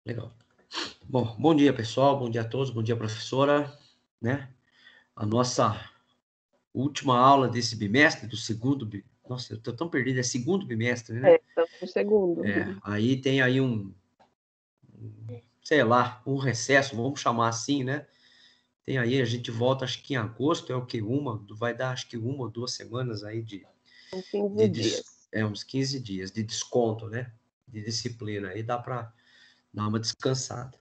Legal. Bom, bom dia, pessoal. Bom dia a todos. Bom dia, professora, né? A nossa última aula desse bimestre, do segundo Nossa, eu tô tão perdido, é segundo bimestre, né? Estamos no segundo. Aí tem aí sei lá, um recesso, vamos chamar assim, né? Tem aí, a gente volta, acho que em agosto, é o que? Vai dar acho que 1 ou 2 semanas aí São 15 dias. uns 15 dias de desconto, né? De disciplina. Aí dá para dar uma descansada.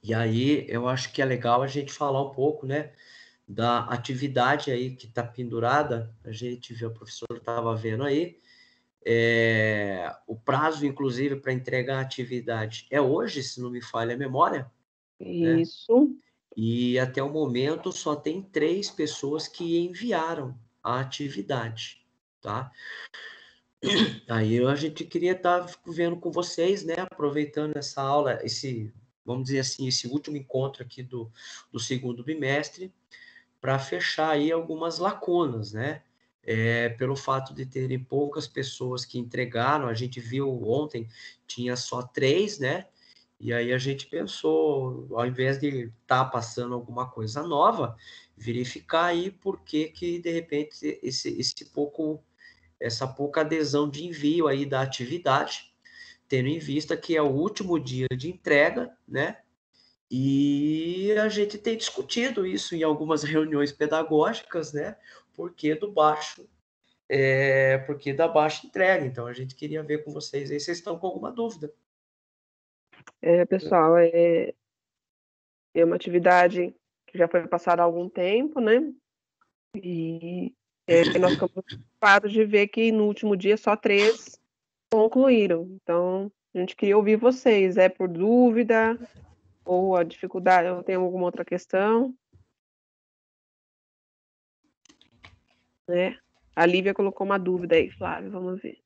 E aí, eu acho que é legal a gente falar um pouco, né? Da atividade aí que está pendurada, a gente viu, a professora estava vendo aí, o prazo, inclusive, para entregar a atividade é hoje, se não me falha a memória, né? Isso. E até o momento só tem 3 pessoas que enviaram a atividade, tá? Aí a gente queria estar vendo com vocês, né? Aproveitando essa aula, vamos dizer assim, esse último encontro aqui do segundo bimestre, para fechar aí algumas lacunas, né? Pelo fato de terem poucas pessoas que entregaram, a gente viu ontem, tinha só 3, né? E aí a gente pensou, ao invés de estar passando alguma coisa nova, verificar aí por que que, de repente, essa pouca adesão de envio aí da atividade, tendo em vista que é o último dia de entrega, né? E a gente tem discutido isso em algumas reuniões pedagógicas, né? Porque da baixa entrega. Então a gente queria ver com vocês aí, vocês estão com alguma dúvida? Pessoal, é uma atividade que já foi passada há algum tempo, né? E nós ficamos preocupados de ver que no último dia só 3 concluíram. Então, a gente queria ouvir vocês. É por dúvida ou a dificuldade, ou tem alguma outra questão? Né? A Lívia colocou uma dúvida aí, Flávio, vamos ver.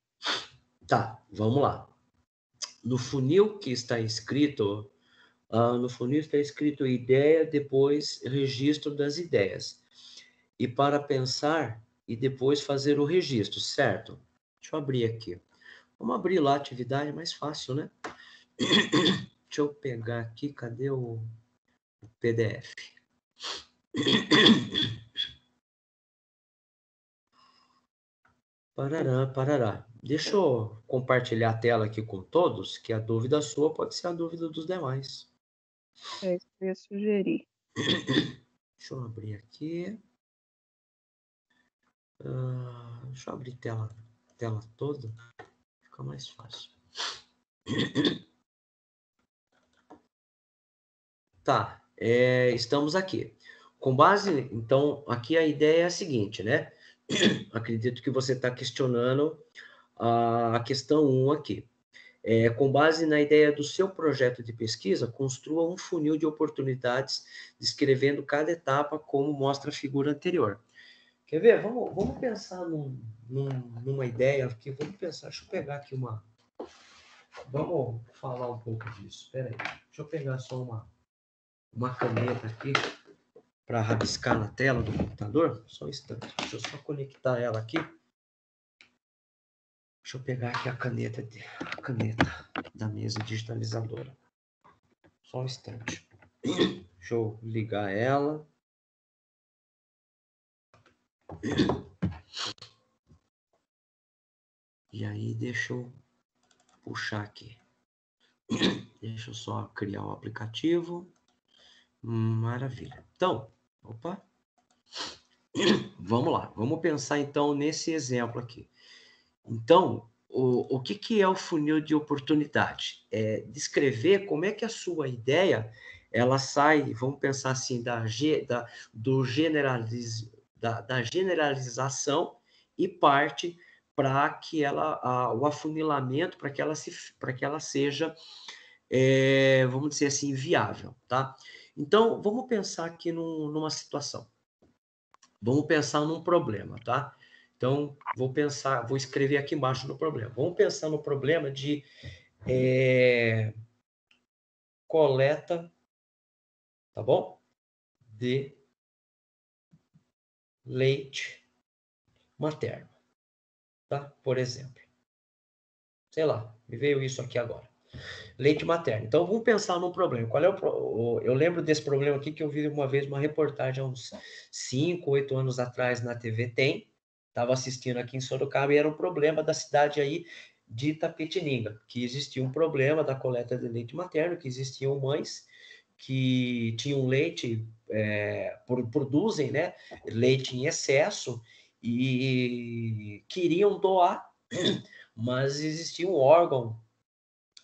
Tá, vamos lá. No funil que está escrito, no funil está escrito ideia, depois registro das ideias. E para pensar e depois fazer o registro, certo? Deixa eu abrir aqui. Vamos abrir lá a atividade, é mais fácil, né? Deixa eu pegar aqui, cadê o PDF? Parará, parará. Deixa eu compartilhar a tela aqui com todos, que a dúvida sua pode ser a dúvida dos demais. É isso que eu ia sugerir. Deixa eu abrir aqui. Deixa eu abrir tela toda, fica mais fácil. Tá, estamos aqui. Com base, então, aqui a ideia é a seguinte, né? Acredito que você está questionando a questão 1 aqui. Com base na ideia do seu projeto de pesquisa, construa um funil de oportunidades, descrevendo cada etapa como mostra a figura anterior. Quer ver? Vamos pensar numa ideia aqui. Vamos pensar, deixa eu pegar aqui Vamos falar um pouco disso. Espera aí. Deixa eu pegar só uma caneta aqui para rabiscar na tela do computador. Só um instante. Deixa eu só conectar ela aqui. Deixa eu pegar aqui a caneta da mesa digitalizadora. Só um instante. Deixa eu ligar ela. E aí, deixa eu puxar aqui. Deixa eu só criar o aplicativo. Maravilha. Então, opa. Vamos lá. Vamos pensar então nesse exemplo aqui. Então, o que é o funil de oportunidade? É descrever como é que a sua ideia ela sai, vamos pensar assim, da generalização e parte para que o afunilamento, para que ela seja, vamos dizer assim, viável, tá? Então, vamos pensar aqui numa situação. Vamos pensar num problema, tá? Então, vou escrever aqui embaixo no problema. Vamos pensar no problema de coleta, tá bom? De leite materno, tá? Por exemplo. Sei lá, me veio isso aqui agora. Leite materno. Então, vamos pensar num problema. Qual é eu lembro desse problema aqui que eu vi uma vez uma reportagem há uns 5, 8 anos atrás na TV Tem. Estava assistindo aqui em Sorocaba e era um problema da cidade aí de Itapetininga, que existia um problema da coleta de leite materno, que existiam mães que tinham leite, produzem, né, leite em excesso e queriam doar, mas existia um órgão,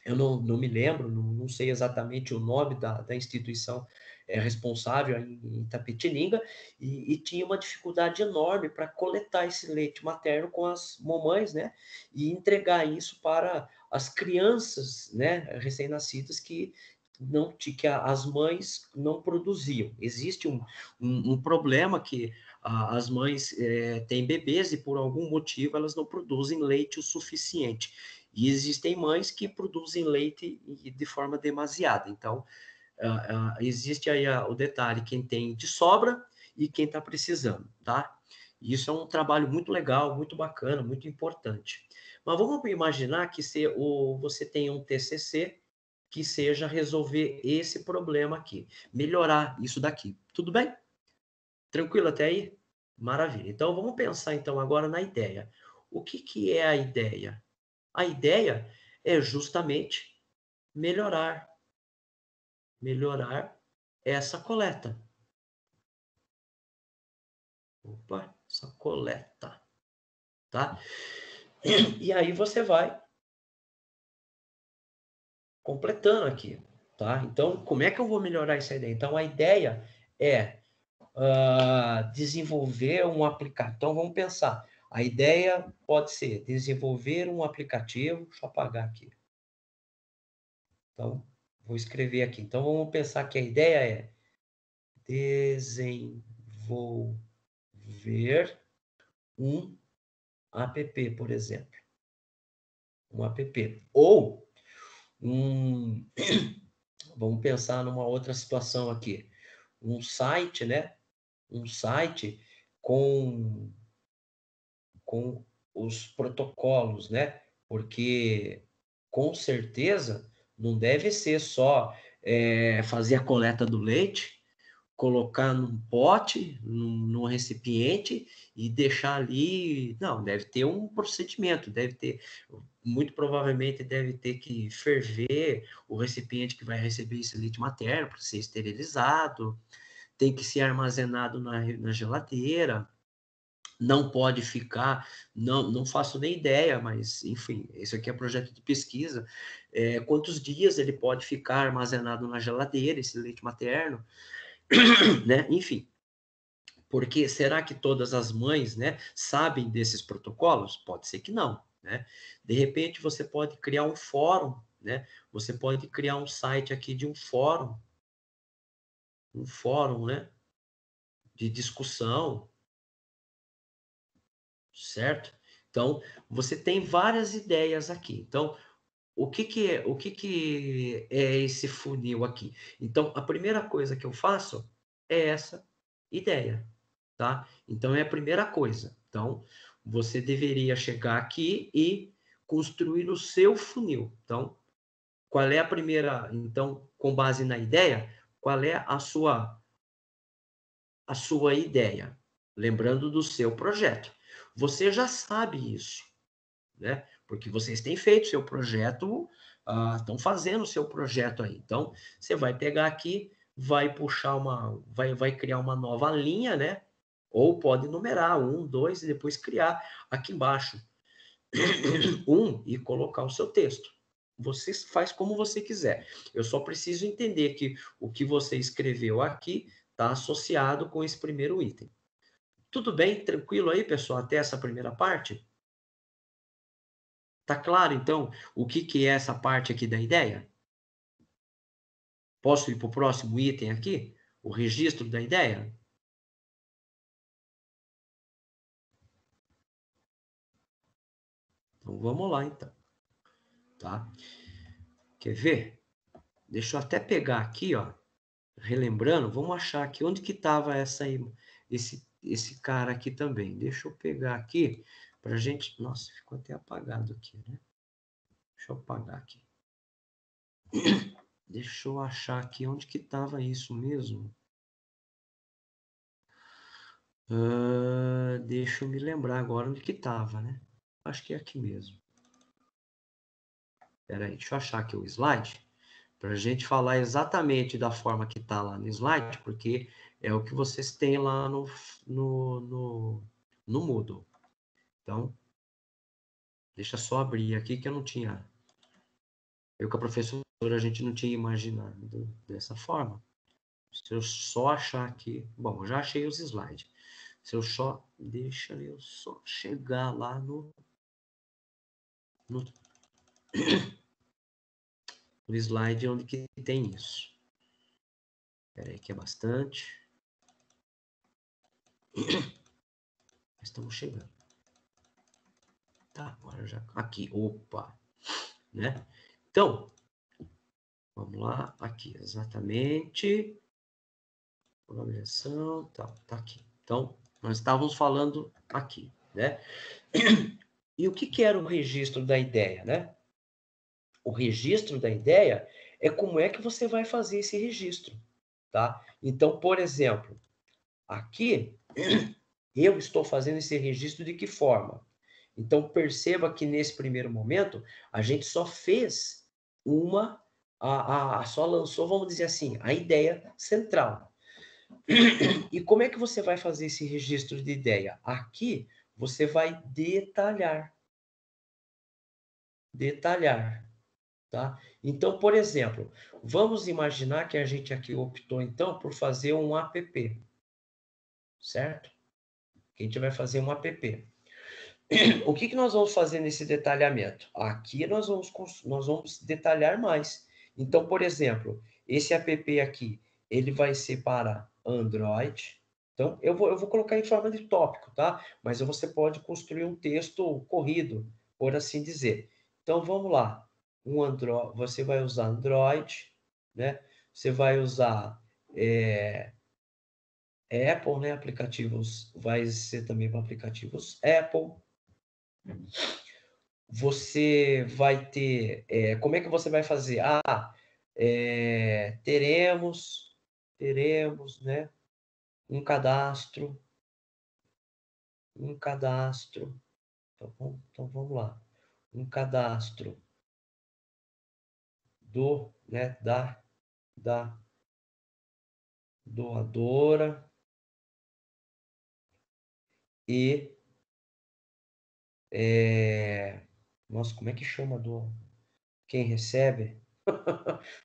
eu não me lembro, não sei exatamente o nome da instituição responsável em Itapetininga, e tinha uma dificuldade enorme para coletar esse leite materno com as mamães, né? E entregar isso para as crianças, né, recém-nascidas que as mães não produziam. Existe um problema que as mães têm bebês e por algum motivo elas não produzem leite o suficiente. E existem mães que produzem leite de forma demasiada. Então, existe aí o detalhe, quem tem de sobra e quem está precisando, tá? Isso é um trabalho muito legal, muito bacana, muito importante. Mas vamos imaginar que você tem um TCC que seja resolver esse problema aqui, melhorar isso daqui. Tudo bem? Tranquilo até aí? Maravilha. Então, vamos pensar então agora na ideia. O que é a ideia? A ideia é justamente melhorar, melhorar essa coleta. Opa, essa coleta, tá? E aí você vai completando aqui, tá? Então, como é que eu vou melhorar essa ideia? Então, a ideia é desenvolver um aplicativo. Então, vamos pensar. A ideia pode ser desenvolver um aplicativo. Deixa eu apagar aqui. Então, vou escrever aqui. Então, vamos pensar que a ideia é desenvolver um app, por exemplo. Um app. Ou um. Vamos pensar numa outra situação aqui. Um site, né? Um site com os protocolos, né? Porque com certeza não deve ser só fazer a coleta do leite, colocar num pote, num recipiente e deixar ali. Não, deve ter um procedimento, deve ter, muito provavelmente deve ter que ferver o recipiente que vai receber esse leite materno para ser esterilizado, tem que ser armazenado na geladeira, não pode ficar, não faço nem ideia, mas enfim, isso aqui é projeto de pesquisa. Quantos dias ele pode ficar armazenado na geladeira, esse leite materno, né? Enfim, porque será que todas as mães, né, sabem desses protocolos? Pode ser que não, né? De repente você pode criar um fórum, né? Você pode criar um site aqui de um fórum, né, de discussão, certo? Então, você tem várias ideias aqui. Então, o que que é esse funil aqui? Então, a primeira coisa que eu faço é essa ideia, tá? Então, é a primeira coisa. Então, você deveria chegar aqui e construir o seu funil. Então, qual é a primeira? Então, com base na ideia, qual é a sua ideia? Lembrando do seu projeto. Você já sabe isso, né? Porque vocês têm feito seu projeto, estão fazendo o seu projeto aí. Então, você vai pegar aqui, vai puxar vai criar uma nova linha, né? Ou pode numerar 1, 2 e depois criar aqui embaixo e colocar o seu texto. Você faz como você quiser. Eu só preciso entender que o que você escreveu aqui está associado com esse primeiro item. Tudo bem? Tranquilo aí, pessoal, até essa primeira parte? Tá claro, então, o que é essa parte aqui da ideia? Posso ir para o próximo item aqui? O registro da ideia? Então, vamos lá, então. Tá? Quer ver? Deixa eu até pegar aqui, ó. Relembrando, vamos achar aqui onde que estava esse cara aqui também. Deixa eu pegar aqui para gente. Nossa, ficou até apagado aqui, né? Deixa eu apagar aqui. Deixa eu achar aqui onde que estava isso mesmo. Deixa eu me lembrar agora onde que estava, né? Acho que é aqui mesmo. Espera aí, deixa eu achar aqui o slide, para a gente falar exatamente da forma que está lá no slide, porque é o que vocês têm lá no Moodle. Então, deixa só abrir aqui que eu não tinha... Eu com a professora, a gente não tinha imaginado dessa forma. Se eu só achar aqui... Bom, eu já achei os slides. Se eu só... Deixa eu só chegar lá no slide onde que tem isso. Espera aí que é bastante. Estamos chegando. Tá, agora já... Aqui, opa! Né? Então, vamos lá. Aqui, exatamente. Programação, tá aqui. Então, nós estávamos falando aqui, né? E o que era o registro da ideia, né? O registro da ideia é como é que você vai fazer esse registro, tá? Então, por exemplo, aqui eu estou fazendo esse registro de que forma? Então, perceba que nesse primeiro momento, a gente só fez só lançou, vamos dizer assim, a ideia central. E como é que você vai fazer esse registro de ideia? Aqui, você vai detalhar. Detalhar, tá? Então, por exemplo, vamos imaginar que a gente aqui optou, então, por fazer um app, certo? Que a gente vai fazer um app. O que nós vamos fazer nesse detalhamento? Aqui nós vamos detalhar mais. Então, por exemplo, esse app aqui, ele vai ser para Android. Então, eu vou colocar em forma de tópico, tá? Mas você pode construir um texto corrido, por assim dizer. Então, vamos lá. Você vai usar Android, né? Você vai usar Apple, né? Aplicativos, vai ser também para aplicativos Apple. Você vai ter... como é que você vai fazer? Teremos, né? Um cadastro. Então, vamos lá. Um cadastro né, da doadora e... nossa, como é que chama quem recebe?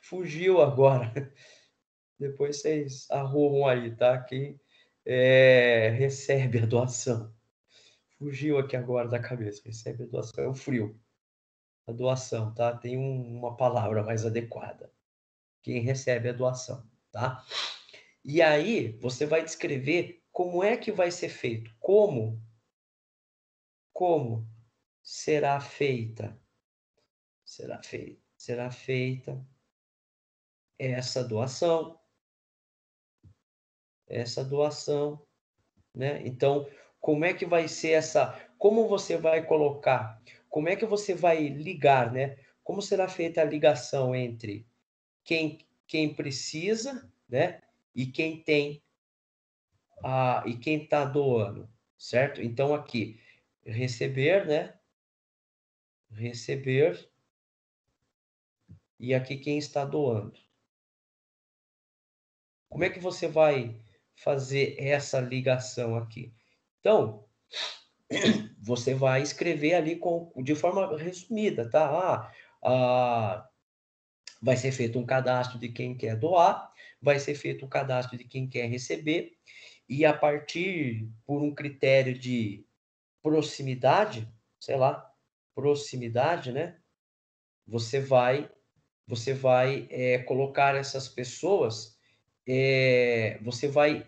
Fugiu agora. Depois vocês arrumam aí, tá? Quem recebe a doação. Fugiu aqui agora da cabeça. Recebe a doação. É o frio. A doação, tá? Tem uma palavra mais adequada. Quem recebe a doação, tá? E aí, você vai descrever como é que vai ser feito. Como será feita? Será feita essa doação. Né? Então, como é que vai ser como você vai colocar, como é que você vai ligar, né? Como será feita a ligação entre quem precisa, né? E quem tem e quem está doando, certo? Então, aqui, receber, né? Receber e aqui quem está doando. Como é que você vai fazer essa ligação aqui? Então, você vai escrever ali de forma resumida, tá? Vai ser feito um cadastro de quem quer doar, vai ser feito um cadastro de quem quer receber, e a partir, por um critério de proximidade, sei lá, proximidade, né? Você vai colocar essas pessoas, você vai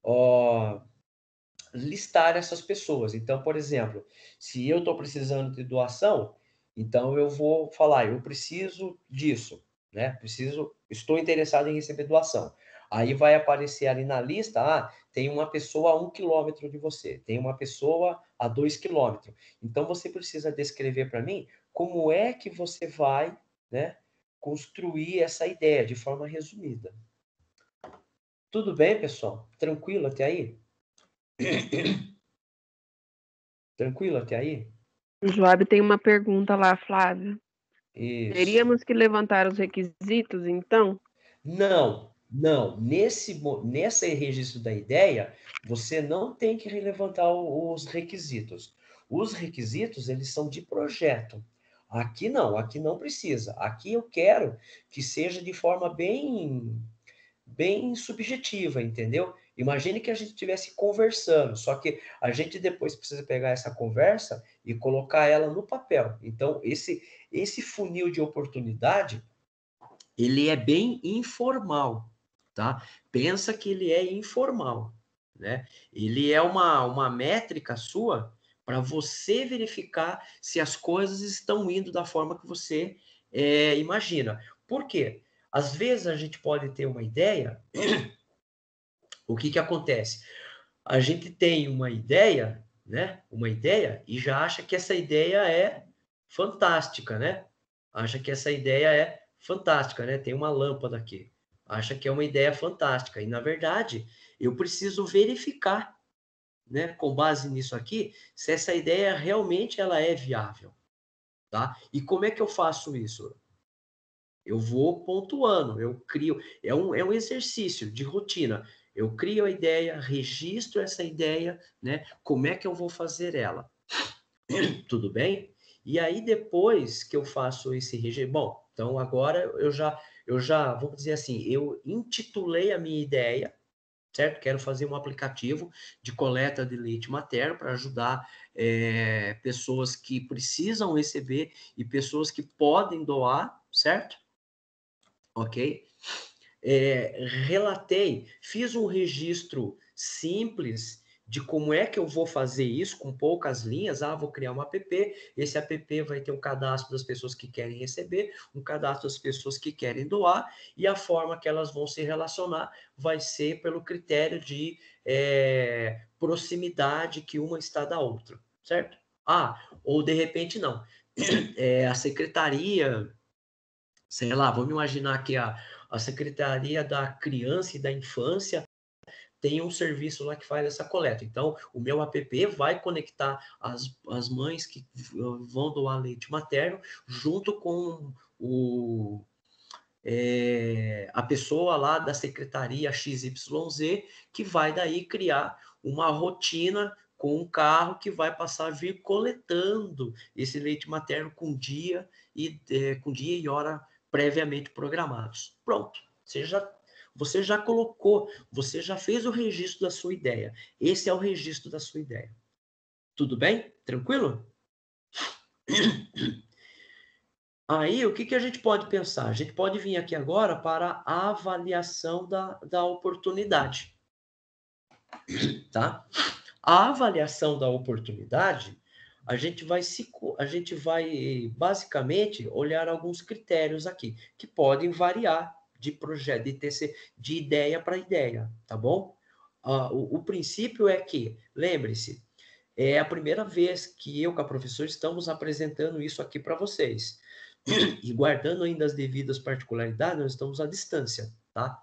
ó, listar essas pessoas. Então, por exemplo, se eu estou precisando de doação, então eu vou falar, eu preciso disso, né? Estou interessado em receber doação. Aí vai aparecer ali na lista, tem uma pessoa a 1 quilômetro de você, tem uma pessoa a 2 quilômetros. Então, você precisa descrever para mim como é que você vai, né, construir essa ideia de forma resumida. Tudo bem, pessoal? Tranquilo até aí? Tranquilo até aí? O Joab tem uma pergunta lá, Flávio. Isso. Teríamos que levantar os requisitos, então? Não, não. Nesse registro da ideia, você não tem que levantar os requisitos. Os requisitos, eles são de projeto. Aqui não precisa. Aqui eu quero que seja de forma bem subjetiva, entendeu? Imagine que a gente estivesse conversando, só que a gente depois precisa pegar essa conversa e colocar ela no papel. Então, esse funil de oportunidade, ele é bem informal, tá? Pensa que ele é informal, né? Ele é uma métrica sua para você verificar se as coisas estão indo da forma que você imagina. Por quê? Às vezes a gente pode ter uma ideia, o que acontece? A gente tem uma ideia, né? Uma ideia e já acha que essa ideia é fantástica, né? Acha que essa ideia é fantástica, né? Tem uma lâmpada aqui. Acha que é uma ideia fantástica e na verdade eu preciso verificar, né? Com base nisso aqui, se essa ideia realmente ela é viável, tá? E como é que eu faço isso? Eu vou pontuando, eu crio, é um exercício de rotina. Eu crio a ideia, registro essa ideia, né? Como é que eu vou fazer ela? Tudo bem? E aí, depois que eu faço esse registro, bom, então agora eu já, vamos dizer assim, eu intitulei a minha ideia, certo? Quero fazer um aplicativo de coleta de leite materno para ajudar pessoas que precisam receber e pessoas que podem doar, certo? Ok? Relatei, fiz um registro simples de como é que eu vou fazer isso com poucas linhas. Vou criar um app, esse app vai ter um cadastro das pessoas que querem receber, um cadastro das pessoas que querem doar, e a forma que elas vão se relacionar vai ser pelo critério de proximidade que uma está da outra, certo? Ou de repente não. A secretaria, sei lá, vamos imaginar que a Secretaria da Criança e da Infância tem um serviço lá que faz essa coleta. Então, o meu app vai conectar as mães que vão doar leite materno junto com a pessoa lá da Secretaria XYZ, que vai daí criar uma rotina com um carro que vai passar a vir coletando esse leite materno com dia e hora previamente programados. Pronto, você já colocou, você já fez o registro da sua ideia. Esse é o registro da sua ideia. Tudo bem? Tranquilo? Aí, o que a gente pode pensar? A gente pode vir aqui agora para a avaliação da oportunidade, tá? A avaliação da oportunidade, a gente vai basicamente olhar alguns critérios aqui, que podem variar de projeto, de ideia para ideia, tá bom? O princípio é que, lembre-se, é a primeira vez que eu com a professora estamos apresentando isso aqui para vocês. E guardando ainda as devidas particularidades, nós estamos à distância, tá?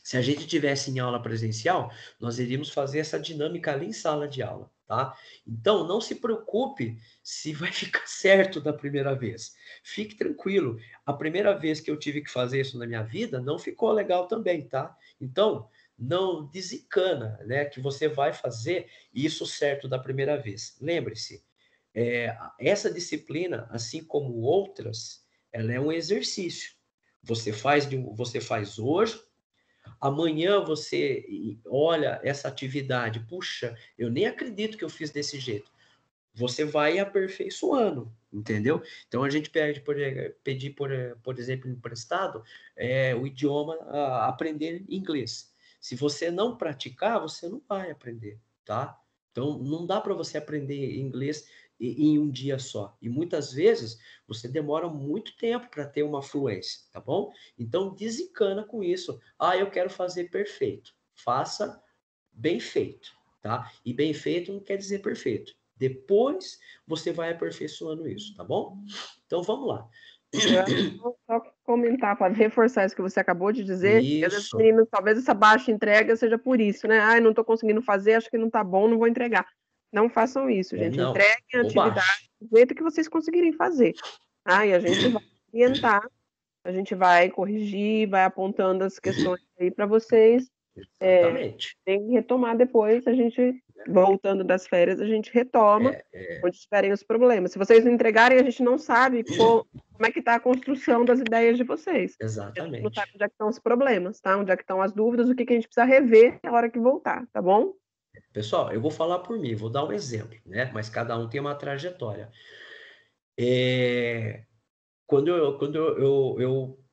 Se a gente tivesse em aula presencial, nós iríamos fazer essa dinâmica ali em sala de aula, tá? Então, não se preocupe se vai ficar certo da primeira vez. Fique tranquilo. A primeira vez que eu tive que fazer isso na minha vida, não ficou legal também, tá? Então, não desencana, né? Que você vai fazer isso certo da primeira vez. Lembre-se, essa disciplina, assim como outras, ela é um exercício. Você faz hoje, amanhã você olha essa atividade, puxa, eu nem acredito que eu fiz desse jeito. Você vai aperfeiçoando, entendeu? Então a gente pedir, por exemplo, emprestado o idioma, aprender inglês. Se você não praticar, você não vai aprender, tá? Então não dá para você aprender inglês em um dia só. E muitas vezes você demora muito tempo para ter uma fluência, tá bom? Então desencana com isso. Eu quero fazer perfeito. Faça bem feito, tá? E bem feito não quer dizer perfeito. Depois você vai aperfeiçoando isso, tá bom? Então vamos lá. Só comentar, para reforçar isso que você acabou de dizer, que às vezes os Isso, meninos, talvez essa baixa entrega seja por isso, né? "Ai, não estou conseguindo fazer, acho que não está bom, não vou entregar". Não façam isso, gente. não, Entreguem a atividade bobagem. do jeito que vocês conseguirem fazer, tá? E a gente vai orientar, a gente vai corrigir, vai apontando as questões aí para vocês, Exatamente. tem que retomar depois, a gente voltando das férias, a gente retoma É, onde estiverem os problemas. Se vocês não entregarem, a gente não sabe como é que está a construção das ideias de vocês. A gente não sabe exatamente. onde é que estão os problemas, tá? Onde é que estão as dúvidas, o que que a gente precisa rever na hora que voltar, tá bom? Pessoal, eu vou falar por mim, vou dar um exemplo, né? Mas cada um tem uma trajetória. É, quando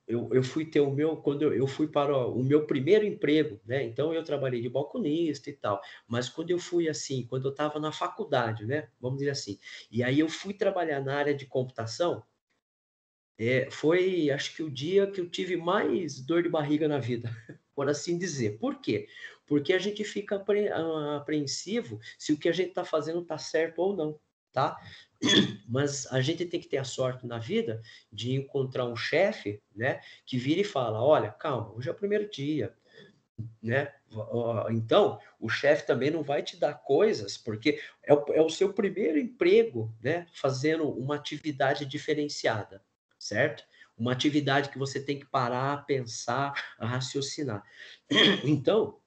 eu fui ter o meu, quando eu fui para o meu primeiro emprego, né? Então eu trabalhei de balconista e tal. Mas quando eu fui assim, quando eu estava na faculdade, né? Vamos dizer assim. E aí eu fui trabalhar na área de computação. Foi, acho que o dia que eu tive mais dor de barriga na vida, por assim dizer. Por quê? Porque a gente fica apreensivo se o que a gente está fazendo está certo ou não, tá? Mas a gente tem que ter a sorte na vida de encontrar um chefe, né, que vira e fala, olha, calma, hoje é o primeiro dia, né? Então, o chefe também não vai te dar coisas, porque é o seu primeiro emprego, né? Fazendo uma atividade diferenciada, certo? Uma atividade que você tem que parar, pensar, raciocinar. Então,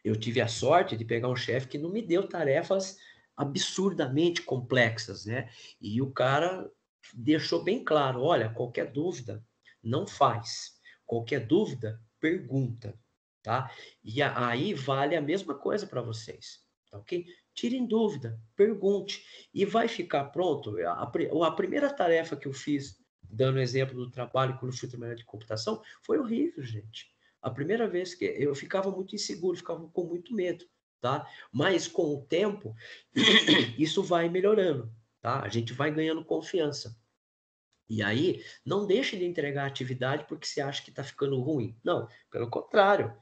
eu tive a sorte de pegar um chefe que não me deu tarefas absurdamente complexas, né? E o cara deixou bem claro, olha, qualquer dúvida, não faz. Qualquer dúvida, pergunta, tá? E aí vale a mesma coisa para vocês, tá ok? Tirem dúvida, pergunte e vai ficar pronto. A primeira tarefa que eu fiz, dando exemplo do trabalho quando eu fui trabalhar de computação, foi horrível, gente. A primeira vez que eu ficava muito inseguro, ficava com muito medo, tá? Mas com o tempo, isso vai melhorando, tá? A gente vai ganhando confiança. E aí, não deixe de entregar a atividade porque você acha que está ficando ruim. Não, pelo contrário.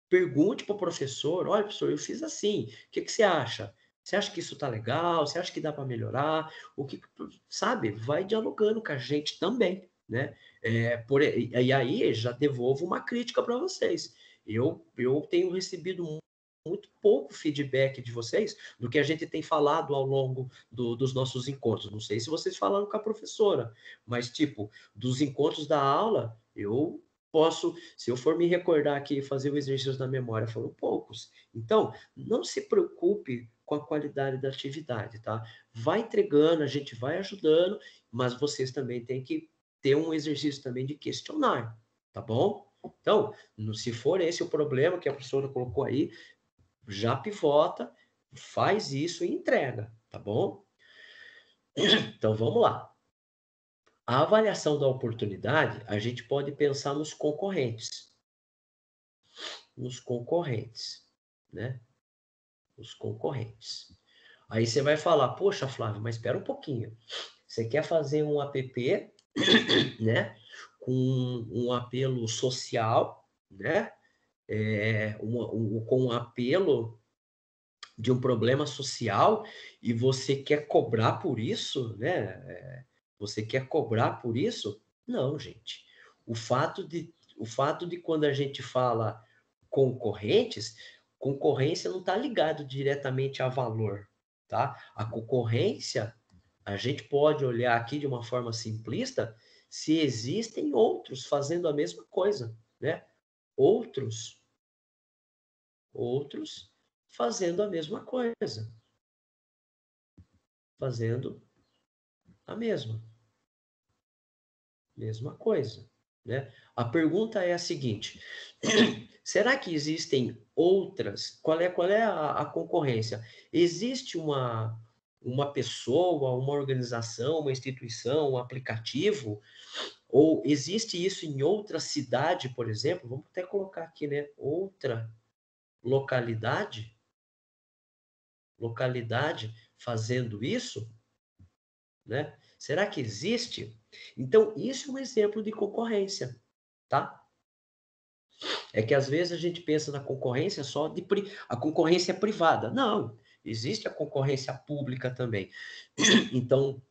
Pergunte para o professor: olha, professor, eu fiz assim, o que que você acha? Você acha que isso está legal? Você acha que dá para melhorar? O que, sabe? Vai dialogando com a gente também, né? E aí já devolvo uma crítica para vocês. Eu tenho recebido muito pouco feedback de vocês do que a gente tem falado ao longo dos nossos encontros. Não sei se vocês falaram com a professora, mas, tipo, dos encontros da aula, eu posso, se eu for me recordar aqui e fazer o exercício da memória, foram poucos. Então, não se preocupe com a qualidade da atividade, tá? Vai entregando, a gente vai ajudando, mas vocês também têm que ter um exercício também de questionar, tá bom? Então, se for esse o problema que a professora colocou aí, já pivota, faz isso e entrega, tá bom? Então, vamos lá. A avaliação da oportunidade, a gente pode pensar nos concorrentes. Nos concorrentes, né? Os concorrentes. Aí você vai falar, poxa, Flávio, mas espera um pouquinho. Você quer fazer um app, né? Com um apelo social, né? Com um apelo de um problema social e você quer cobrar por isso, né? Você quer cobrar por isso? Não, gente. O fato de quando a gente fala concorrentes, concorrência não está ligado diretamente a valor, tá? A concorrência, a gente pode olhar aqui de uma forma simplista se existem outros fazendo a mesma coisa, né? Outros fazendo a mesma coisa, fazendo a mesma coisa, né? A pergunta é a seguinte: será que existem outras? Qual é a concorrência? Existe uma pessoa, uma organização, uma instituição, um aplicativo? Ou existe isso em outra cidade, por exemplo? Vamos até colocar aqui, né? Outra localidade, localidade fazendo isso, né? Será que existe? Então, isso é um exemplo de concorrência, tá? É que às vezes a gente pensa na concorrência só a concorrência privada. Não, existe a concorrência pública também. Então,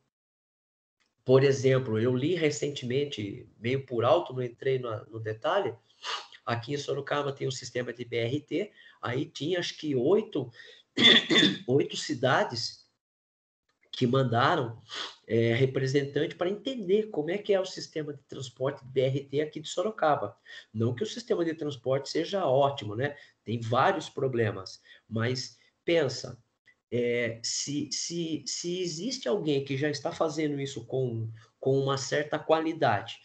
Por exemplo, eu li recentemente, meio por alto, não entrei no detalhe, aqui em Sorocaba tem um sistema de BRT, aí tinha acho que 8 cidades que mandaram representante para entender como é que é o sistema de transporte de BRT aqui de Sorocaba. Não que o sistema de transporte seja ótimo, né? Tem vários problemas, mas pensa, se existe alguém que já está fazendo isso com uma certa qualidade,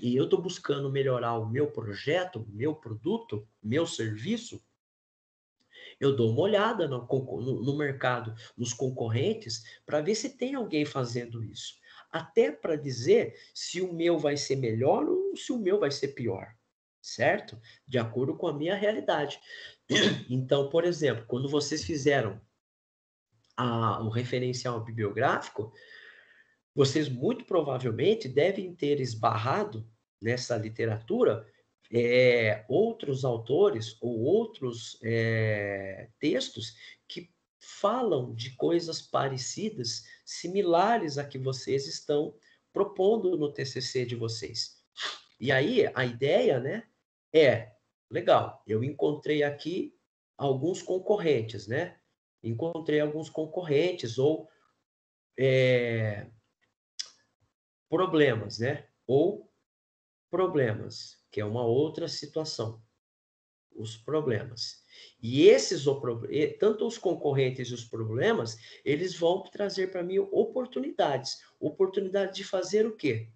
e eu estou buscando melhorar o meu projeto, meu produto, meu serviço, eu dou uma olhada no mercado, nos concorrentes, para ver se tem alguém fazendo isso. Até para dizer se o meu vai ser melhor ou se o meu vai ser pior, certo? De acordo com a minha realidade. Então, por exemplo, quando vocês fizeram o referencial bibliográfico, vocês muito provavelmente devem ter esbarrado nessa literatura outros autores ou outros textos que falam de coisas parecidas, similares a que vocês estão propondo no TCC de vocês. E aí, a ideia, né, legal, eu encontrei aqui alguns concorrentes, né? Encontrei alguns concorrentes ou problemas, né? Ou problemas, que é uma outra situação, os problemas. E tanto os concorrentes e os problemas, eles vão trazer para mim oportunidades. Oportunidade de fazer o quê?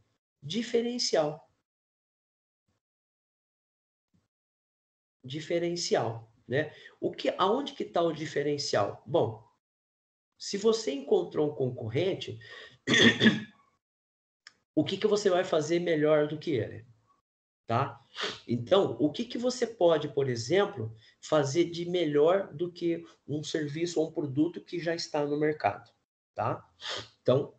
Diferencial. Diferencial, né? Aonde que está o diferencial? Bom, se você encontrou um concorrente, o que você vai fazer melhor do que ele? Tá? Então, o que você pode, por exemplo, fazer de melhor do que um serviço ou um produto que já está no mercado, tá? Então,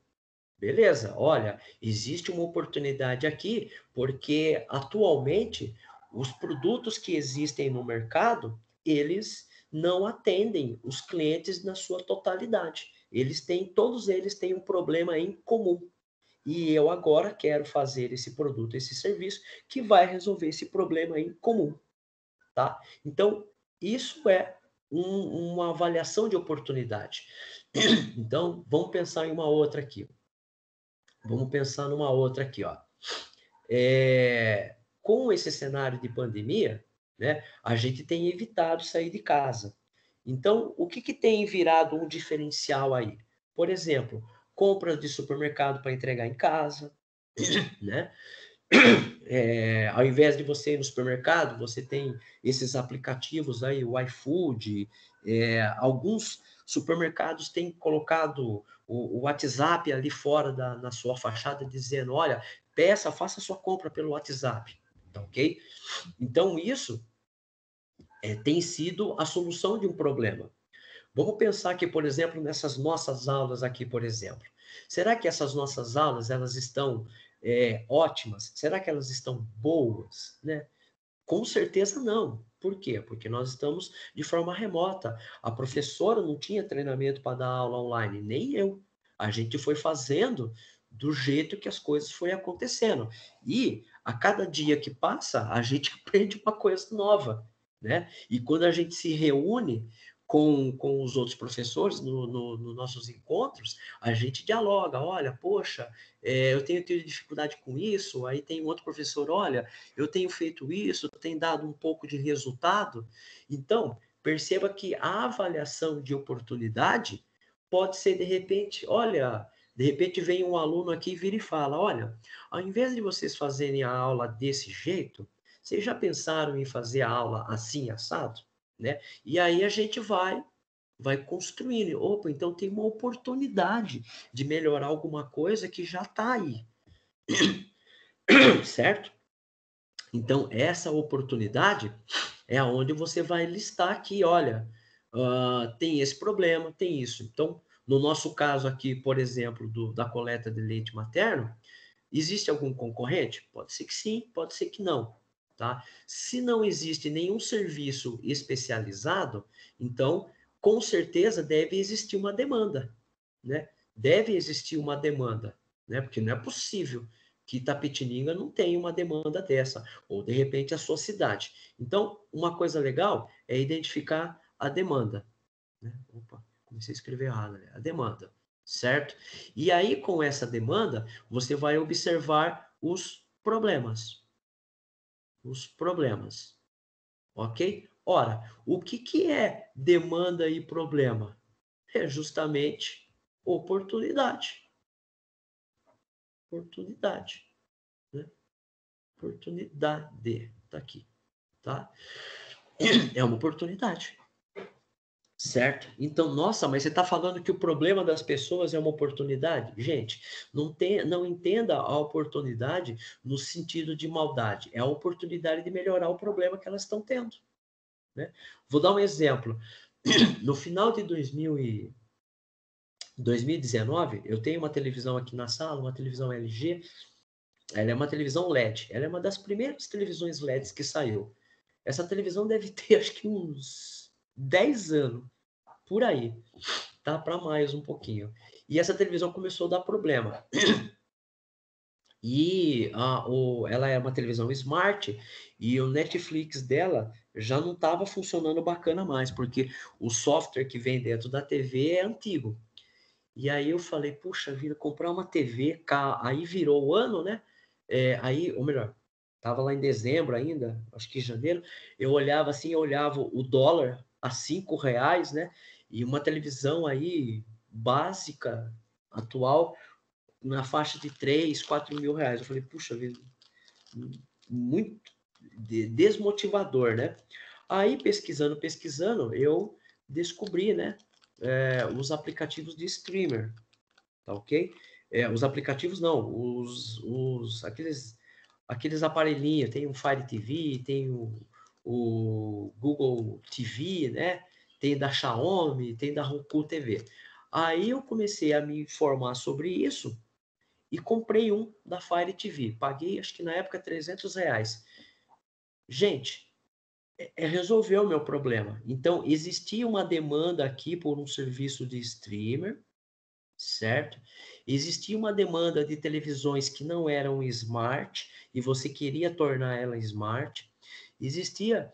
beleza, olha, existe uma oportunidade aqui, porque atualmente os produtos que existem no mercado, eles não atendem os clientes na sua totalidade. Todos eles têm um problema em comum. E eu agora quero fazer esse produto, esse serviço, que vai resolver esse problema em comum, tá? Então, isso é uma avaliação de oportunidade. Então, vamos pensar em uma outra aqui. Vamos pensar numa outra aqui, ó. Com esse cenário de pandemia, né, a gente tem evitado sair de casa. Então, o que tem virado um diferencial aí? Por exemplo, compras de supermercado para entregar em casa, né? Ao invés de você ir no supermercado, você tem esses aplicativos aí, o iFood, alguns supermercados têm colocado o WhatsApp ali fora na sua fachada, dizendo, olha, faça sua compra pelo WhatsApp, tá ok? Então, isso tem sido a solução de um problema. Vamos pensar que, por exemplo, nessas nossas aulas aqui, por exemplo. Será que essas nossas aulas, elas estão ótimas? Será que elas estão boas? Né? Com certeza não. Por quê? Porque nós estamos de forma remota. A professora não tinha treinamento para dar aula online, nem eu. A gente foi fazendo do jeito que as coisas foram acontecendo. E a cada dia que passa, a gente aprende uma coisa nova, né? E quando a gente se reúne com os outros professores nos nossos encontros, a gente dialoga. Olha, poxa, eu tenho tido dificuldade com isso. Aí tem um outro professor, olha, eu tenho feito isso, tem dado um pouco de resultado. Então, perceba que a avaliação de oportunidade pode ser, de repente, olha, de repente vem um aluno aqui e vira e fala, olha, ao invés de vocês fazerem a aula desse jeito, vocês já pensaram em fazer a aula assim, assado? Né? E aí a gente vai construindo. Opa, então tem uma oportunidade de melhorar alguma coisa que já está aí. Certo? Então, essa oportunidade é onde você vai listar aqui, olha, tem esse problema, tem isso. Então, no nosso caso aqui, por exemplo, da coleta de leite materno, existe algum concorrente? Pode ser que sim, pode ser que não. Tá? Se não existe nenhum serviço especializado, então, com certeza, deve existir uma demanda. Né? Deve existir uma demanda. né? Porque não é possível que Itapetininga não tenha uma demanda dessa, ou de repente a sua cidade. Então, uma coisa legal é identificar a demanda, né? Opa, comecei a escrever errado, né? A demanda, certo? E aí, com essa demanda, você vai observar os problemas. Os problemas, ok? Ora, o que é demanda e problema? É justamente oportunidade. Oportunidade, né? Oportunidade, tá aqui, tá? É uma oportunidade, certo? Então, nossa, mas você está falando que o problema das pessoas é uma oportunidade? Gente, não entenda a oportunidade no sentido de maldade. É a oportunidade de melhorar o problema que elas estão tendo, né? Vou dar um exemplo. No final de 2019, eu tenho uma televisão aqui na sala, uma televisão LG. Ela é uma televisão LED. Ela é uma das primeiras televisões LEDs que saiu. Essa televisão deve ter, acho que uns 10 anos, por aí. Tá? Para mais um pouquinho. E essa televisão começou a dar problema. E ela é uma televisão smart e o Netflix dela já não estava funcionando bacana mais, porque o software que vem dentro da TV é antigo. E aí eu falei, puxa vida, comprar uma TV, aí virou o ano, né? Aí, ou melhor, tava lá em dezembro ainda, acho que em janeiro, eu olhava assim, eu olhava o dólar a R$ 5, né? E uma televisão aí básica, atual, na faixa de 3, 4 mil reais. Eu falei, puxa vida, muito desmotivador, né? Aí, pesquisando, eu descobri, né? Os aplicativos de streamer, tá ok? Os aplicativos não, aqueles aparelhinhos, tem o Fire TV, tem o Google TV, né? Tem da Xiaomi, tem da Roku TV. Aí eu comecei a me informar sobre isso e comprei um da Fire TV. Paguei, acho que na época, R$ 300. Gente, resolveu o meu problema. Então, existia uma demanda aqui por um serviço de streamer, certo? Existia uma demanda de televisões que não eram smart e você queria tornar ela smart. Existia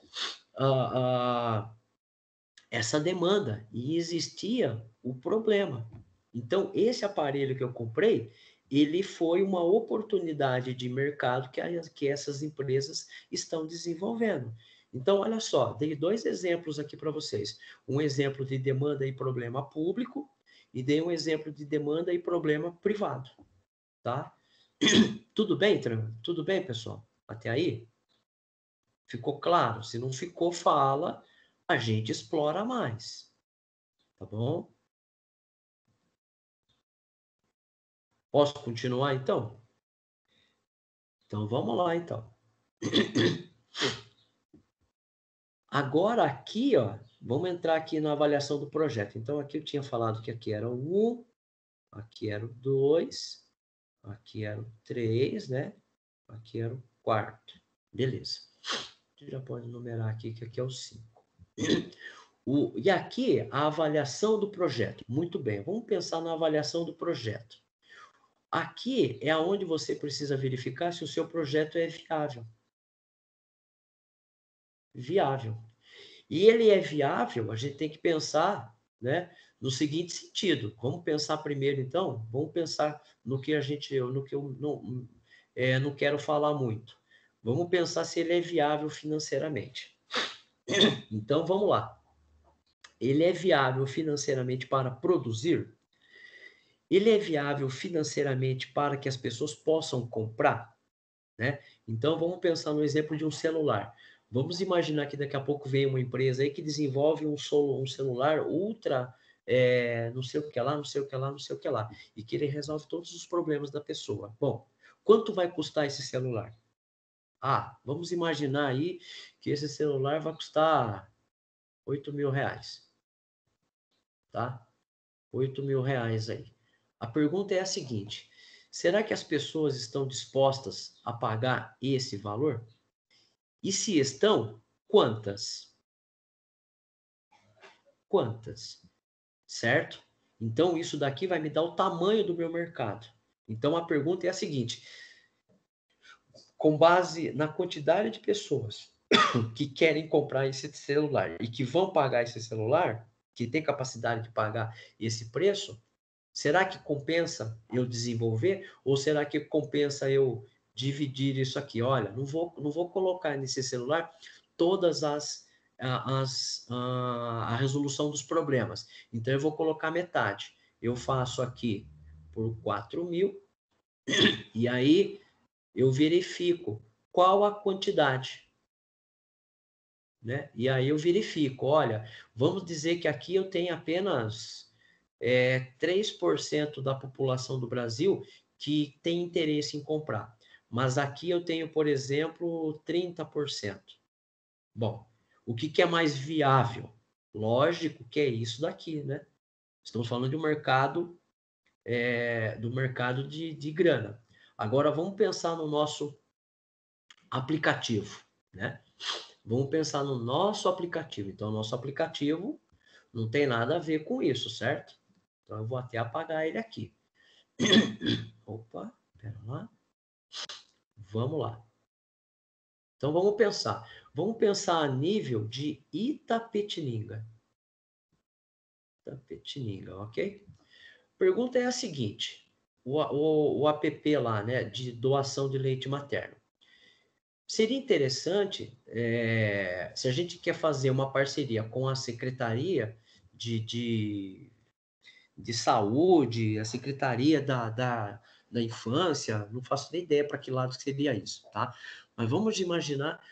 essa demanda e existia o problema. Então, esse aparelho que eu comprei, ele foi uma oportunidade de mercado que essas empresas estão desenvolvendo. Então, olha só, dei 2 exemplos aqui para vocês. Um exemplo de demanda e problema público e dei um exemplo de demanda e problema privado, tá? Tudo bem, tudo bem, pessoal? Até aí? Ficou claro? Se não ficou, fala, a gente explora mais, tá bom? Posso continuar, então? Então, vamos lá, então. Agora, aqui, ó, vamos entrar aqui na avaliação do projeto. Então, aqui eu tinha falado que aqui era o 1, aqui era o 2, aqui era o 3, né? Aqui era o 4. Beleza. Você já pode numerar aqui, que aqui é o 5. E aqui, a avaliação do projeto. Muito bem, vamos pensar na avaliação do projeto. Aqui é onde você precisa verificar se o seu projeto é viável. Viável. E ele é viável, a gente tem que pensar, né, no seguinte sentido. Vamos pensar primeiro, então, vamos pensar no que eu não quero falar muito. Vamos pensar se ele é viável financeiramente. Então, vamos lá. Ele é viável financeiramente para produzir? Ele é viável financeiramente para que as pessoas possam comprar? Né? Então, vamos pensar no exemplo de um celular. Vamos imaginar que daqui a pouco vem uma empresa aí que desenvolve um celular ultra, não sei o que lá, não sei o que lá, não sei o que lá, e que ele resolve todos os problemas da pessoa. Bom, quanto vai custar esse celular? Vamos imaginar aí que esse celular vai custar R$ 8.000, tá? R$ 8.000 aí. A pergunta é a seguinte: será que as pessoas estão dispostas a pagar esse valor? E se estão, quantas? Quantas? Certo? Então, isso daqui vai me dar o tamanho do meu mercado. Então, a pergunta é a seguinte: com base na quantidade de pessoas que querem comprar esse celular e que vão pagar esse celular, que tem capacidade de pagar esse preço, será que compensa eu desenvolver ou será que compensa eu dividir isso aqui? Olha, não vou colocar nesse celular todas a resolução dos problemas. Então, eu vou colocar metade. Eu faço aqui por 4.000 e aí eu verifico qual a quantidade, né? E aí eu verifico, olha, vamos dizer que aqui eu tenho apenas 3% da população do Brasil que tem interesse em comprar. Mas aqui eu tenho, por exemplo, 30%. Bom, o que é mais viável? Lógico que é isso daqui, né? Estamos falando de um mercado, do mercado de grana. Agora vamos pensar no nosso aplicativo, né? Vamos pensar no nosso aplicativo. Então, o nosso aplicativo não tem nada a ver com isso, certo? Então, eu vou até apagar ele aqui. Opa, pera lá. Vamos lá. Então, vamos pensar. Vamos pensar a nível de Itapetininga. Itapetininga, ok? Pergunta é a seguinte. O app lá, né, de doação de leite materno. Seria interessante, se a gente quer fazer uma parceria com a Secretaria de Saúde, a Secretaria da Infância, não faço nem ideia para que lado seria isso, tá? Mas vamos imaginar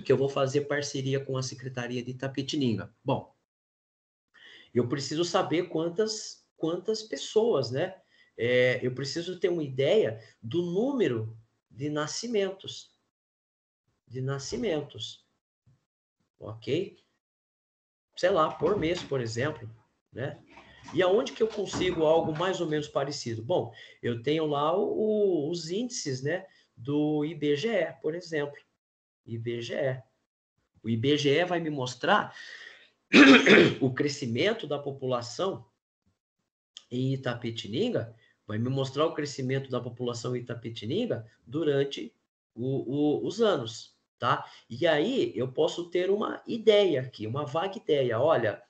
que eu vou fazer parceria com a Secretaria de Itapetininga. Bom, eu preciso saber quantas pessoas, né? Eu preciso ter uma ideia do número de nascimentos. Ok? Sei lá, por mês, por exemplo, né? E aonde que eu consigo algo mais ou menos parecido? Bom, eu tenho lá os índices, né, do IBGE, por exemplo. IBGE. O IBGE vai me mostrar o crescimento da população em Itapetininga, vai me mostrar o crescimento da população em Itapetininga durante os anos, tá? E aí eu posso ter uma ideia aqui, uma vaga ideia. Olha,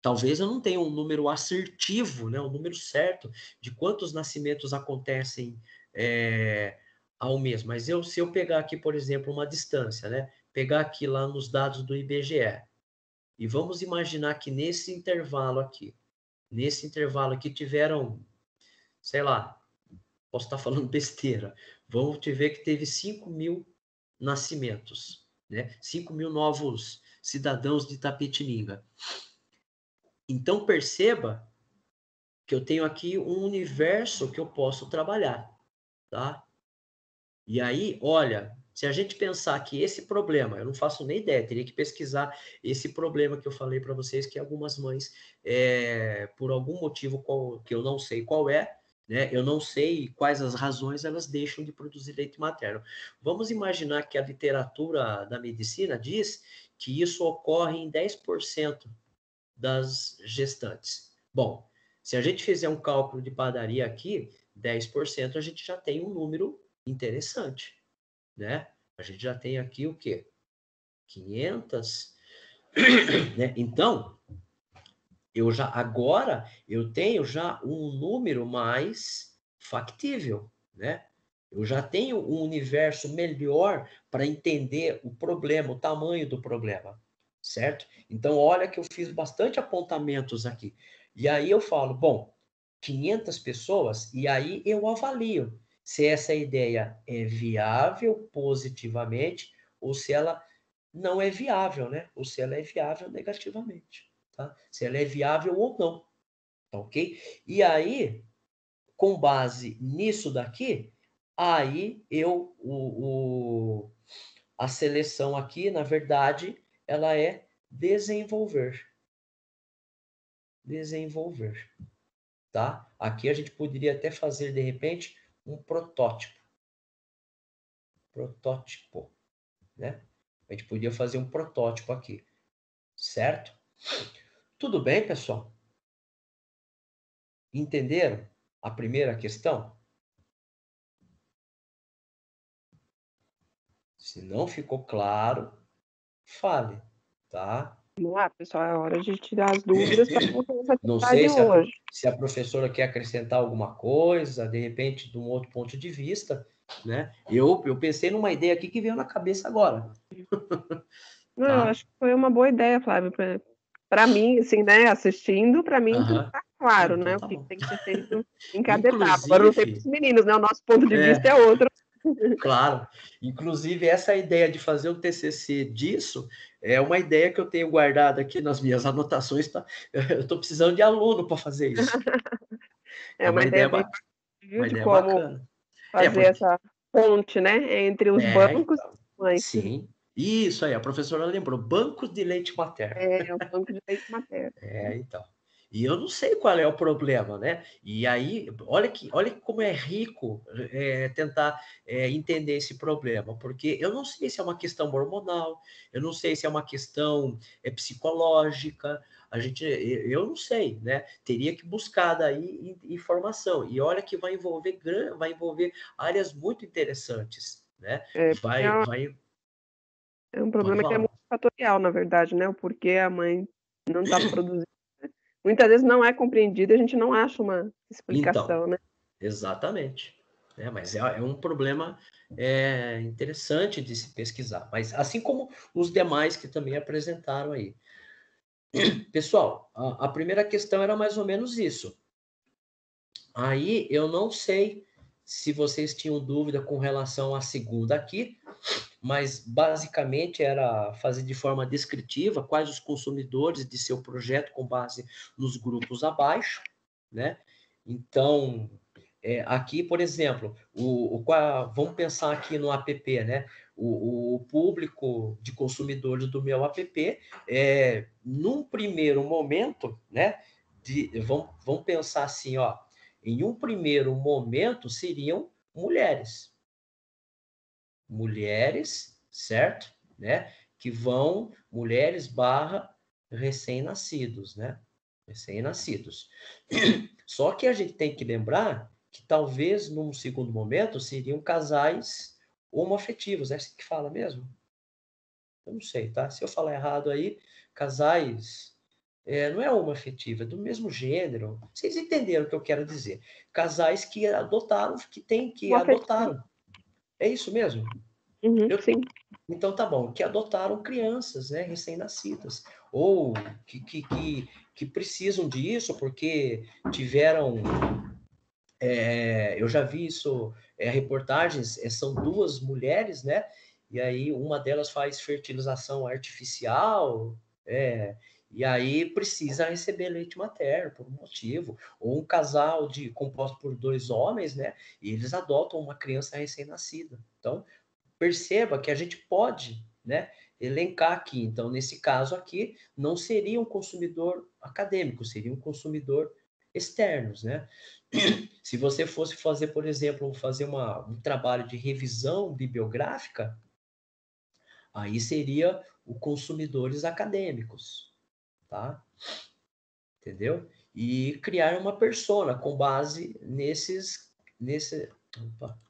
talvez eu não tenha um número assertivo, né, um número certo de quantos nascimentos acontecem ao mês, mas se eu pegar aqui, por exemplo, uma distância, né, pegar aqui lá nos dados do IBGE, e vamos imaginar que nesse intervalo aqui tiveram, sei lá, posso estar falando besteira, vamos te ver que teve 5.000 nascimentos, né? 5.000 novos cidadãos de Itapetininga. Então, perceba que eu tenho aqui um universo que eu posso trabalhar, tá? E aí, olha, se a gente pensar que esse problema, eu não faço nem ideia, teria que pesquisar esse problema que eu falei para vocês, que algumas mães, por algum motivo que eu não sei qual é, né? Eu não sei quais as razões elas deixam de produzir leite materno. Vamos imaginar que a literatura da medicina diz que isso ocorre em 10% das gestantes. Bom, se a gente fizer um cálculo de padaria aqui, 10% a gente já tem um número interessante, né? A gente já tem aqui o quê? 500, né? Então, agora eu tenho já um número mais factível, né? Eu já tenho um universo melhor para entender o problema, o tamanho do problema, certo? Então, olha que eu fiz bastante apontamentos aqui. E aí eu falo, bom, 500 pessoas, e aí eu avalio se essa ideia é viável positivamente ou se ela não é viável, né? Ou se ela é viável negativamente, tá? Se ela é viável ou não, tá ok? E aí, com base nisso daqui, aí a seleção aqui, na verdade, ela é desenvolver. Desenvolver, tá? Aqui a gente poderia até fazer, de repente, um protótipo. Protótipo, né? A gente podia fazer um protótipo aqui, certo? Tudo bem, pessoal? Entenderam a primeira questão? Se não ficou claro, fale, tá? Vamos lá, pessoal, é hora de tirar as dúvidas para começar a Não atividade sei hoje. se a professora quer acrescentar alguma coisa, de repente, de um outro ponto de vista, né? Eu pensei numa ideia aqui que veio na cabeça agora, Não, eu tá? acho que foi uma boa ideia, Flávio. Para mim, assim, né, assistindo, para mim tudo Aham. está Ah, claro, né, então o tá que bom. tem que ser feito em cada etapa. Agora não sei para os Inclusive, meninos, né, o nosso ponto de vista é é, outro. claro. Inclusive, essa ideia de fazer o TCC disso é uma ideia que eu tenho guardado aqui nas minhas anotações. Tá? Eu estou precisando de aluno para fazer isso. É É uma uma ideia ideia, bem viu, uma de ideia como bacana. É, fazer porque. essa ponte, né, entre os bancos Então. e mães. Sim. Isso aí, a professora lembrou. Bancos de leite materno. É, o banco de leite materno. Então. E eu não sei qual é o problema, né? E aí, olha como é rico tentar entender esse problema, porque eu não sei se é uma questão hormonal, eu não sei se é uma questão psicológica, eu não sei, né? Teria que buscar daí informação. E olha que vai envolver áreas muito interessantes, né? É, é um Pode problema que é falar. multifatorial, na verdade, né, o porquê a mãe não está produzindo. Muitas vezes não é compreendido e a gente não acha uma Então, explicação, né. exatamente. Mas é um problema interessante de se pesquisar. Mas assim como os demais que também apresentaram aí. Pessoal, a primeira questão era mais ou menos isso. Aí eu não sei se vocês tinham dúvida com relação à segunda aqui, mas basicamente era fazer de forma descritiva quais os consumidores de seu projeto com base nos grupos abaixo, né? Então, aqui, por exemplo, vamos pensar aqui no app, né? O público de consumidores do meu app, num primeiro momento, né? Vamos pensar assim, ó, em um primeiro momento seriam mulheres, certo? Né? Mulheres barra recém-nascidos, né? Recém-nascidos. Só que a gente tem que lembrar que talvez num segundo momento seriam casais homoafetivos, é assim que fala mesmo? Eu não sei, tá? Se eu falar errado aí, casais não é homoafetivo, é do mesmo gênero. Vocês entenderam o que eu quero dizer? Casais que adotaram, que O afetivo. adotaram. É isso mesmo? Uhum, Eu, sim. então tá bom, que adotaram crianças, né, recém-nascidas, ou que precisam disso porque tiveram, eu já vi isso, reportagens, são duas mulheres, né, e aí uma delas faz fertilização artificial, e aí precisa receber leite materno por um motivo, ou um casal composto por dois homens, né, e eles adotam uma criança recém-nascida. Então, perceba que a gente pode, né, elencar aqui. Então, nesse caso aqui, não seria um consumidor acadêmico, seria um consumidor externos, né? Se você fosse fazer, por exemplo, um trabalho de revisão bibliográfica, aí seria o consumidores acadêmicos, tá? Entendeu? E criar uma persona com base opa,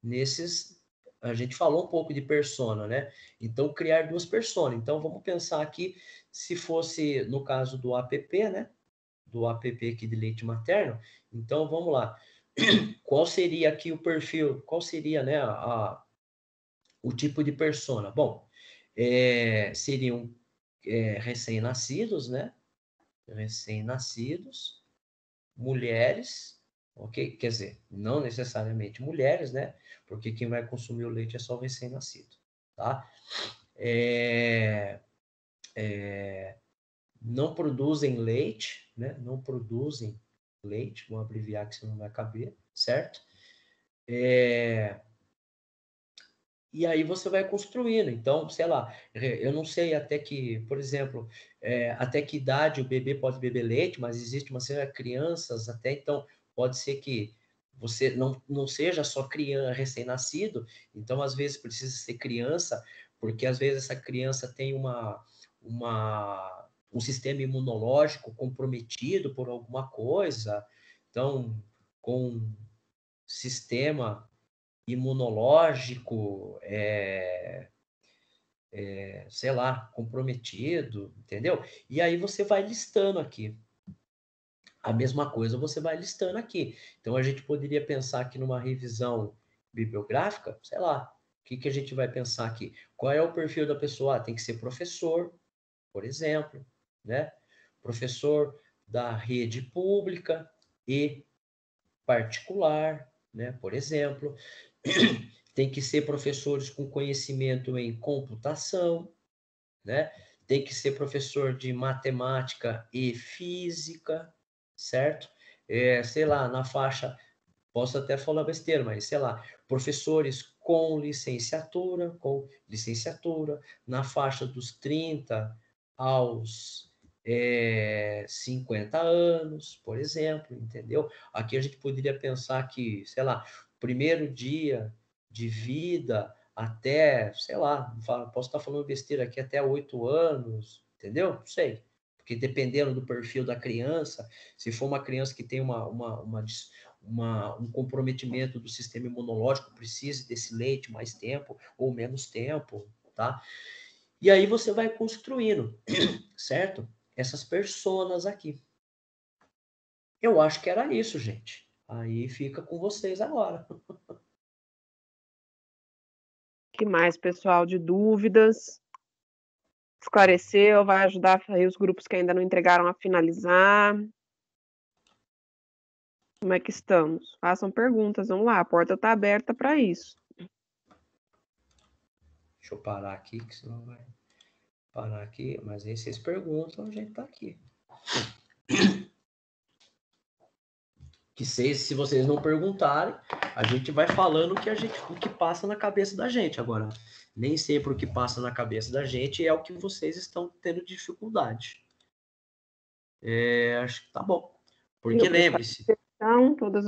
nesses a gente falou um pouco de persona, né? Então, criar duas personas. Então, vamos pensar aqui, se fosse no caso do app, né? Do app aqui de leite materno. Então, vamos lá. Qual seria aqui o perfil? Qual seria, né, o tipo de persona? Bom, seriam recém-nascidos, né? Recém-nascidos, mulheres, ok? Quer dizer, não necessariamente mulheres, né? Porque quem vai consumir o leite é só o recém-nascido, tá? Não produzem leite, né? Não produzem leite, vou abreviar que senão não vai caber, certo? E aí você vai construindo. Então, sei lá, eu não sei até que, por exemplo, até que idade o bebê pode beber leite, mas existe uma série de crianças até, então pode ser que você não seja só criança recém-nascido, então às vezes precisa ser criança, porque às vezes essa criança tem um sistema imunológico comprometido por alguma coisa, então com sistema imunológico sei lá, comprometido, entendeu? E aí você vai listando aqui. A mesma coisa você vai listando aqui. Então a gente poderia pensar aqui numa revisão bibliográfica, sei lá, o que a gente vai pensar aqui? Qual é o perfil da pessoa? Tem que ser professor, por exemplo, né? Professor da rede pública e particular, né? Por exemplo, tem que ser professores com conhecimento em computação, né? Tem que ser professor de matemática e física, certo? Sei lá, na faixa, posso até falar besteira, mas sei lá, professores com licenciatura, na faixa dos 30 aos 50 anos, por exemplo, entendeu? Aqui a gente poderia pensar que, sei lá, primeiro dia de vida até, sei lá, posso estar falando besteira aqui, até 8 anos, entendeu? Não sei. Porque dependendo do perfil da criança, se for uma criança que tem um comprometimento do sistema imunológico, precise desse leite mais tempo ou menos tempo, tá? E aí você vai construindo, certo? Essas personas aqui. Eu acho que era isso, gente. Aí fica com vocês agora. Que mais, pessoal, de dúvidas? Esclareceu? Vai ajudar aí os grupos que ainda não entregaram a finalizar? Como é que estamos? Façam perguntas, vamos lá, a porta está aberta para isso. Deixa eu parar aqui, que senão vai parar aqui. Mas aí vocês perguntam, a gente tá aqui. Que se vocês não perguntarem, a gente vai falando o que passa na cabeça da gente. Agora, nem sempre o que passa na cabeça da gente é o que vocês estão tendo dificuldade. Acho que tá bom. Porque lembre-se. Então, todas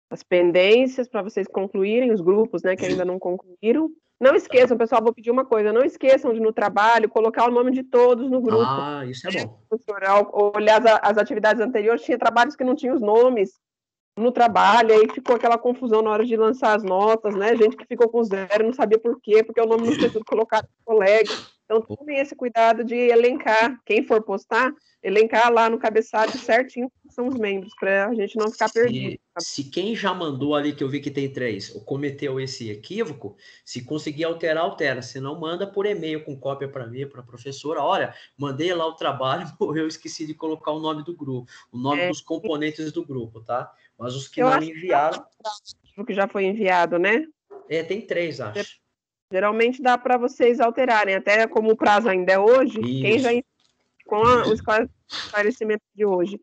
as pendências para vocês concluírem, os grupos, né, que ainda não concluíram. Não esqueçam, pessoal, vou pedir uma coisa, não esqueçam de no trabalho colocar o nome de todos no grupo. Ah, isso é bom. Ao olhar as atividades anteriores, tinha trabalhos que não tinham os nomes no trabalho, aí ficou aquela confusão na hora de lançar as notas, né? Gente que ficou com 0, não sabia por quê, porque o nome não foi tudo colocado no colega. Então, tomem esse cuidado de elencar, quem for postar, elencar lá no cabeçalho certinho quem são os membros, para a gente não ficar perdido. Se quem já mandou ali, que eu vi que tem 3, cometeu esse equívoco, se conseguir alterar, altera. Se não, manda por e-mail com cópia para mim, para a professora. Olha, mandei lá o trabalho, eu esqueci de colocar o nome do grupo, o nome dos componentes do grupo, tá? Mas os que não enviaram... O que já foi enviado, né? Tem 3, acho. Geralmente dá para vocês alterarem, até como o prazo ainda é hoje, Isso. Quem já com o esclarecimento de hoje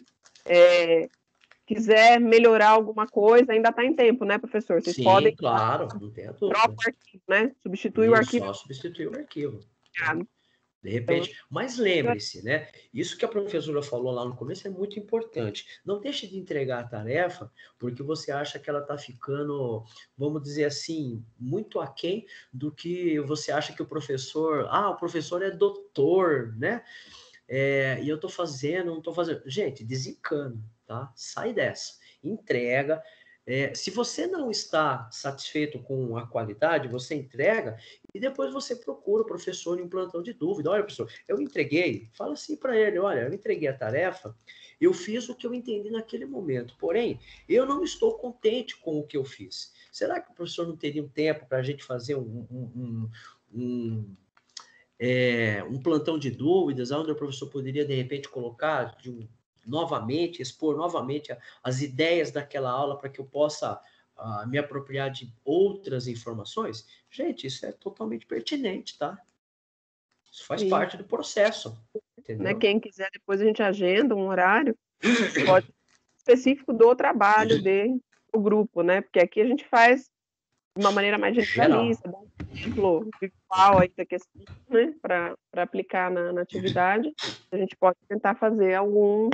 quiser melhorar alguma coisa, ainda está em tempo, né, professor? Vocês podem, claro, não tem a dúvida. Troca o arquivo, né? Substitui o arquivo. Só substituir o arquivo. De repente, mas lembre-se, né? Isso que a professora falou lá no começo é muito importante. Não deixe de entregar a tarefa porque você acha que ela está ficando, vamos dizer assim, muito aquém do que você acha que o professor é doutor, né? E eu estou fazendo, não estou fazendo. Gente, desencana, tá? Sai dessa. Entrega. Se você não está satisfeito com a qualidade, você entrega e depois você procura o professor em plantão de dúvida. Olha, professor, eu entreguei. Fala assim para ele, olha, eu entreguei a tarefa, eu fiz o que eu entendi naquele momento, porém, eu não estou contente com o que eu fiz. Será que o professor não teria um tempo para a gente fazer um plantão de dúvidas, onde o professor poderia, de repente, colocar novamente, expor novamente as ideias daquela aula para que eu possa me apropriar de outras informações? Gente, isso é totalmente pertinente, tá? Isso faz parte do processo, entendeu? Né, quem quiser, depois a gente agenda um horário, pode específico do trabalho do grupo, né? Porque aqui a gente faz de uma maneira mais generalista, dá um exemplo visual aí da questão, né? Para aplicar na atividade, a gente pode tentar fazer algum...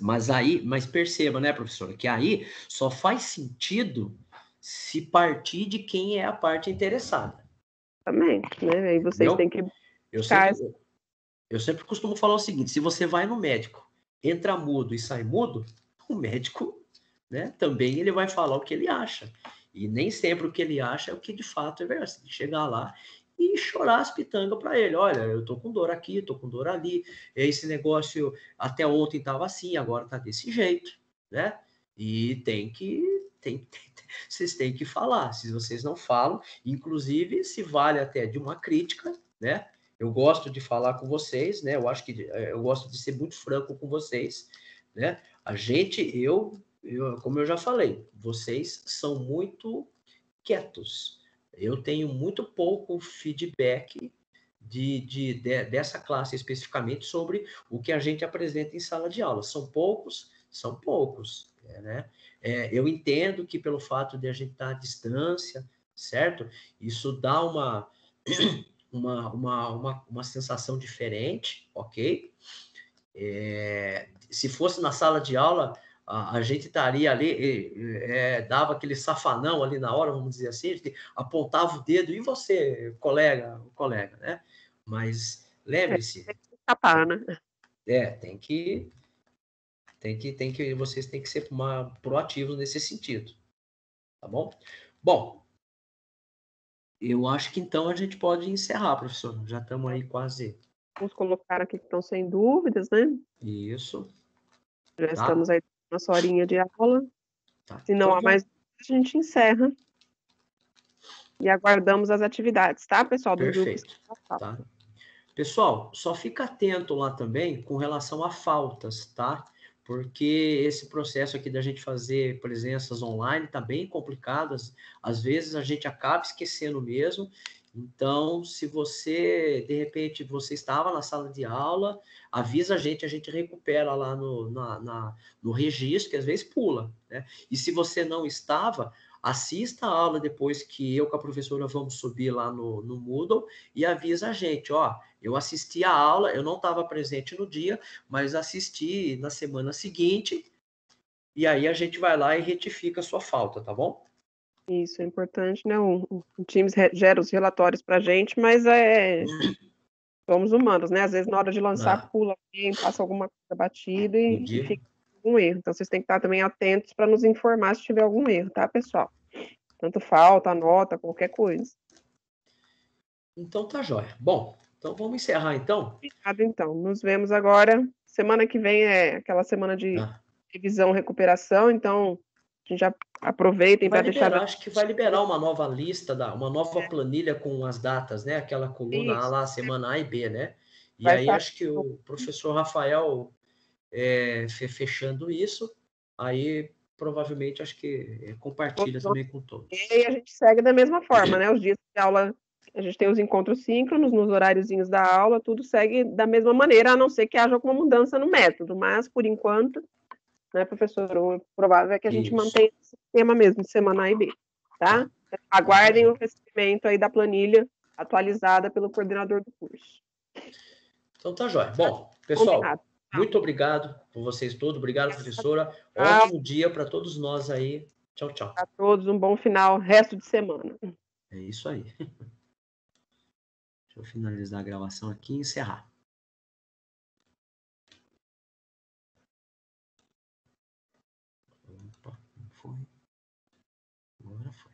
Mas perceba, né, professora, que aí só faz sentido se partir de quem é a parte interessada. Exatamente, né? Aí vocês têm que... Eu sempre costumo falar o seguinte, se você vai no médico, entra mudo e sai mudo, o médico, né, também ele vai falar o que ele acha. E nem sempre o que ele acha é o que de fato é verdade. Você tem que chegar lá e chorar as pitangas para ele. Olha, eu tô com dor aqui, tô com dor ali. Esse negócio até ontem estava assim, agora tá desse jeito, né? E vocês têm que falar. Se vocês não falam, inclusive se vale até de uma crítica, né? Eu gosto de falar com vocês, né? Eu gosto de ser muito franco com vocês, né? Como eu já falei, vocês são muito quietos. Eu tenho muito pouco feedback dessa classe especificamente sobre o que a gente apresenta em sala de aula. São poucos, né? Eu entendo que pelo fato de a gente estar à distância, certo? Isso dá uma sensação diferente, ok? Se fosse na sala de aula, a gente estaria ali, dava aquele safanão ali na hora, vamos dizer assim, a gente apontava o dedo, e você, colega, né? Mas lembre-se, Tem que escapar, né? vocês têm que ser proativos nesse sentido, tá bom? Bom, eu acho que então a gente pode encerrar, professor. Já estamos aí quase. Vamos colocar aqui que estão sem dúvidas, né? Isso, Já tá? estamos aí na nossa horinha de aula. Tá. Se não há mais dúvidas, a gente encerra. E aguardamos as atividades, tá, pessoal, dos grupos. Perfeito, tá? Pessoal, só fica atento lá também com relação a faltas, tá? Porque esse processo aqui da gente fazer presenças online tá bem complicado, às vezes a gente acaba esquecendo mesmo. Então, se você, de repente, você estava na sala de aula, avisa a gente recupera lá no registro, que às vezes pula, né? E se você não estava, assista a aula depois que eu com a professora vamos subir lá no Moodle e avisa a gente, ó, eu assisti a aula, eu não estava presente no dia, mas assisti na semana seguinte, e aí a gente vai lá e retifica a sua falta, tá bom? Isso é importante, né? O Teams gera os relatórios para a gente, mas somos humanos, né? Às vezes, na hora de lançar, pula alguém, passa alguma coisa batida e fica algum erro. Então, vocês têm que estar também atentos para nos informar se tiver algum erro, tá, pessoal? Tanto falta, anota, qualquer coisa. Então tá jóia. Bom, então vamos encerrar então. Obrigado, então. Nos vemos agora. Semana que vem é aquela semana de revisão, recuperação, então a gente já aproveitem para deixar. Acho que vai liberar uma nova lista, uma nova planilha com as datas, né? Aquela coluna A lá, semana A e B, né? E Vai aí estar... acho que o professor Rafael fechando isso, aí provavelmente acho que compartilha também com todos. E a gente segue da mesma forma, né? Os dias de aula, a gente tem os encontros síncronos nos horáriozinhos da aula, tudo segue da mesma maneira, a não ser que haja alguma mudança no método, mas por enquanto, né, professor, o provável é que a gente mantenha esse sistema mesmo, de semana A e B, tá? Aguardem o recebimento aí da planilha atualizada pelo coordenador do curso. Então tá jóia. Bom, pessoal, muito obrigado por vocês todos. Obrigado, professora. Ótimo dia para todos nós aí. Tchau, tchau. A todos um bom final, resto de semana. É isso aí. Deixa eu finalizar a gravação aqui e encerrar. Opa, não foi. Agora foi.